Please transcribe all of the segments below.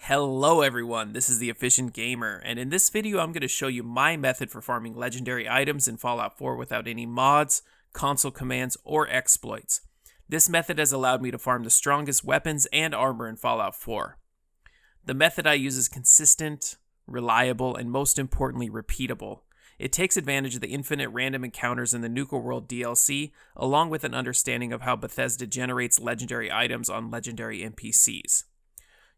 Hello everyone, this is the Efficient Gamer, and in this video I'm going to show you my method for farming legendary items in Fallout 4 without any mods, console commands, or exploits. This method has allowed me to farm the strongest weapons and armor in Fallout 4. The method I use is consistent, reliable, and most importantly repeatable. It takes advantage of the infinite random encounters in the Nuka World DLC, along with an understanding of how Bethesda generates legendary items on legendary NPCs.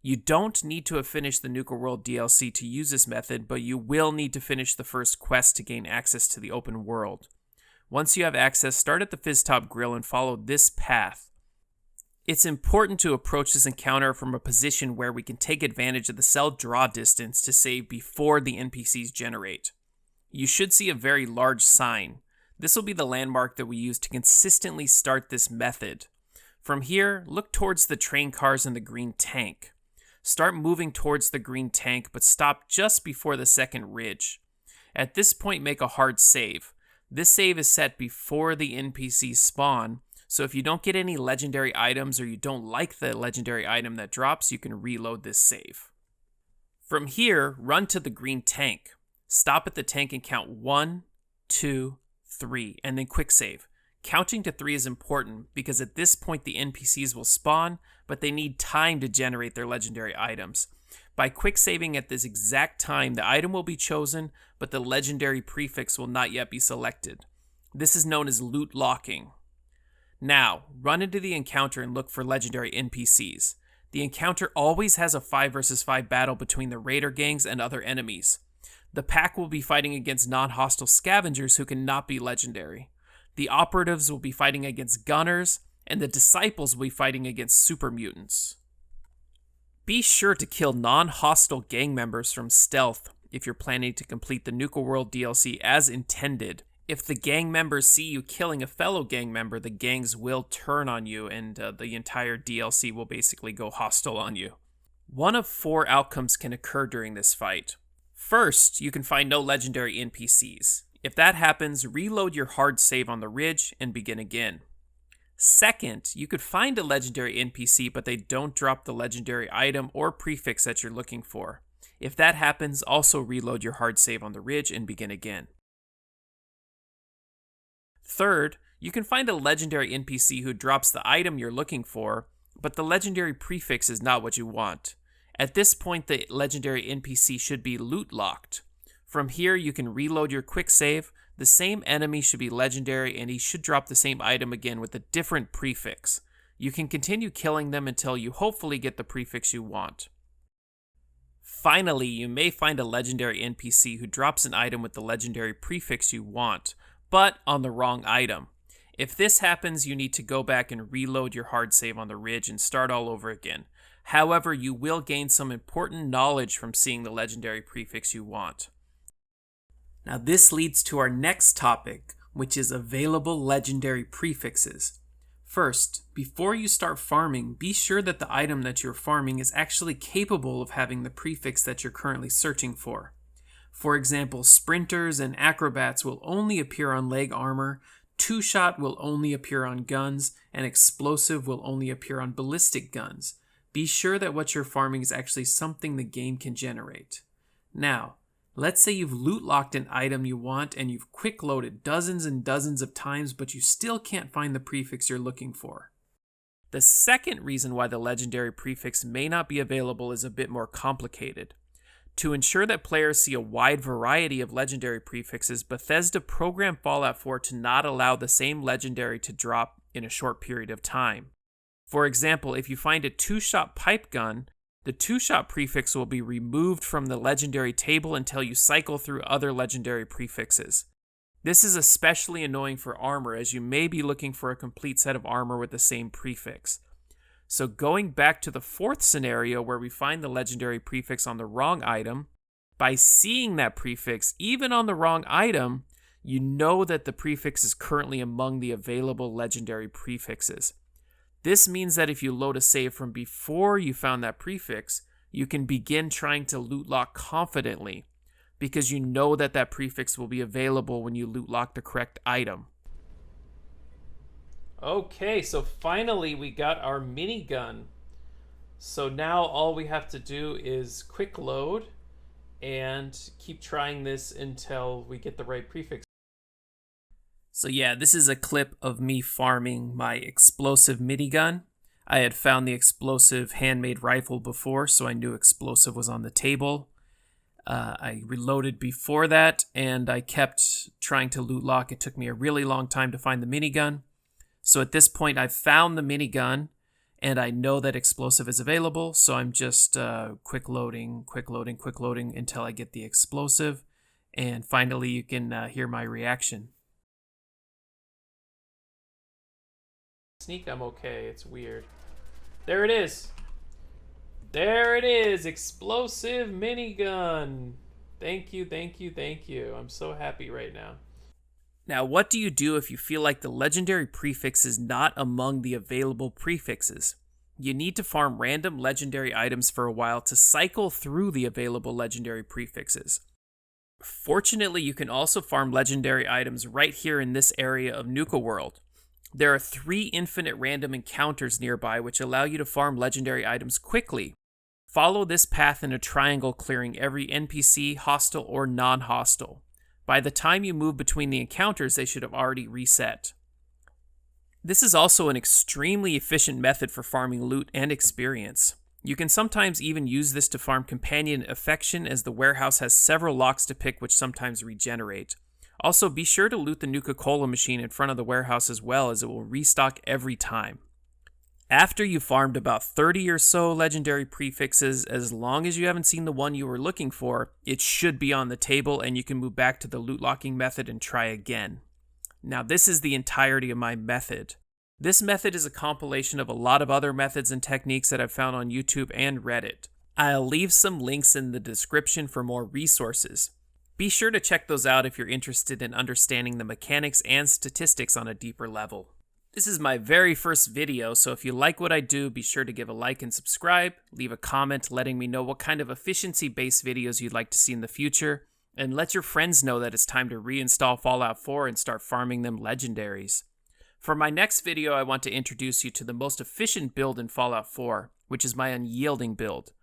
You don't need to have finished the Nuka World DLC to use this method, but you will need to finish the first quest to gain access to the open world. Once you have access, start at the Fizztop Grill and follow this path. It's important to approach this encounter from a position where we can take advantage of the cell draw distance to save before the NPCs generate. You should see a very large sign. This will be the landmark that we use to consistently start this method. From here, look towards the train cars and the green tank. Start moving towards the green tank, but stop just before the second ridge. At this point, make a hard save. This save is set before the NPCs spawn, so if you don't get any legendary items or you don't like the legendary item that drops, you can reload this save. From here, run to the green tank. Stop at the tank and count 1, 2, 3, and then quick save. Counting to 3 is important because at this point the NPCs will spawn, but they need time to generate their legendary items. By quick saving at this exact time, the item will be chosen, but the legendary prefix will not yet be selected. This is known as loot locking. Now, run into the encounter and look for legendary NPCs. The encounter always has a 5 versus 5 battle between the raider gangs and other enemies. The pack will be fighting against non-hostile scavengers who cannot be legendary. The operatives will be fighting against gunners, and the disciples will be fighting against super mutants. Be sure to kill non-hostile gang members from stealth if you're planning to complete the Nuka World DLC as intended. If the gang members see you killing a fellow gang member, the gangs will turn on you, and the entire DLC will basically go hostile on you. One of 4 outcomes can occur during this fight. First, you can find no legendary NPCs. If that happens, reload your hard save on the ridge and begin again. Second, you could find a legendary NPC, but they don't drop the legendary item or prefix that you're looking for. If that happens, also reload your hard save on the ridge and begin again. Third, you can find a legendary NPC who drops the item you're looking for, but the legendary prefix is not what you want. At this point, the legendary NPC should be loot locked. From here, you can reload your quick save. The same enemy should be legendary, and he should drop the same item again with a different prefix. You can continue killing them until you hopefully get the prefix you want. Finally, you may find a legendary NPC who drops an item with the legendary prefix you want, but on the wrong item. If this happens, you need to go back and reload your hard save on the ridge and start all over again. However, you will gain some important knowledge from seeing the legendary prefix you want. Now this leads to our next topic, which is available legendary prefixes. First, before you start farming, be sure that the item that you're farming is actually capable of having the prefix that you're currently searching for. For example, sprinters and acrobats will only appear on leg armor, two-shot will only appear on guns, and explosive will only appear on ballistic guns. Be sure that what you're farming is actually something the game can generate. Now, let's say you've loot locked an item you want and you've quick loaded dozens and dozens of times, but you still can't find the prefix you're looking for. The second reason why the legendary prefix may not be available is a bit more complicated. To ensure that players see a wide variety of legendary prefixes, Bethesda programmed Fallout 4 to not allow the same legendary to drop in a short period of time. For example, if you find a two-shot pipe gun, the two-shot prefix will be removed from the legendary table until you cycle through other legendary prefixes. This is especially annoying for armor, as you may be looking for a complete set of armor with the same prefix. So going back to the fourth scenario where we find the legendary prefix on the wrong item, by seeing that prefix, even on the wrong item, you know that the prefix is currently among the available legendary prefixes. This means that if you load a save from before you found that prefix, you can begin trying to loot lock confidently, because you know that that prefix will be available when you loot lock the correct item. Okay, so finally we got our minigun. So now all we have to do is quick load and keep trying this until we get the right prefix. So yeah, this is a clip of me farming my explosive minigun. I had found the explosive handmade rifle before, so I knew explosive was on the table. I reloaded before that, and I kept trying to loot lock. It took me a really long time to find the minigun. So at this point, I've found the minigun, and I know that explosive is available, so I'm just quick loading until I get the explosive, and finally you can hear my reaction. Sneak, I'm okay. It's weird. There it is. There it is. Explosive minigun. Thank you, thank you, thank you. I'm so happy right now. Now, what do you do if you feel like the legendary prefix is not among the available prefixes? You need to farm random legendary items for a while to cycle through the available legendary prefixes. Fortunately, you can also farm legendary items right here in this area of Nuka World. There are 3 infinite random encounters nearby which allow you to farm legendary items quickly. Follow this path in a triangle, clearing every NPC, hostile or non-hostile. By the time you move between the encounters, they should have already reset. This is also an extremely efficient method for farming loot and experience. You can sometimes even use this to farm companion affection, as the warehouse has several locks to pick which sometimes regenerate. Also, be sure to loot the Nuka Cola machine in front of the warehouse as well, as it will restock every time. After you've farmed about 30 or so legendary prefixes, as long as you haven't seen the one you were looking for, it should be on the table and you can move back to the loot locking method and try again. Now, this is the entirety of my method. This method is a compilation of a lot of other methods and techniques that I've found on YouTube and Reddit. I'll leave some links in the description for more resources. Be sure to check those out if you're interested in understanding the mechanics and statistics on a deeper level. This is my very first video, so if you like what I do, be sure to give a like and subscribe, leave a comment letting me know what kind of efficiency-based videos you'd like to see in the future, and let your friends know that it's time to reinstall Fallout 4 and start farming them legendaries. For my next video, I want to introduce you to the most efficient build in Fallout 4, which is my Unyielding build.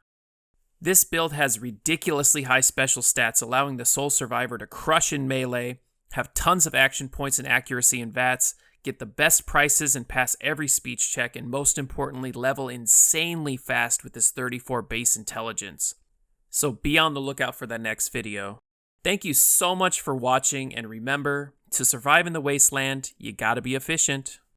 This build has ridiculously high special stats, allowing the sole survivor to crush in melee, have tons of action points and accuracy in VATS, get the best prices and pass every speech check, and most importantly, level insanely fast with this 34 base intelligence. So be on the lookout for that next video. Thank you so much for watching, and remember, to survive in the wasteland, you gotta be efficient.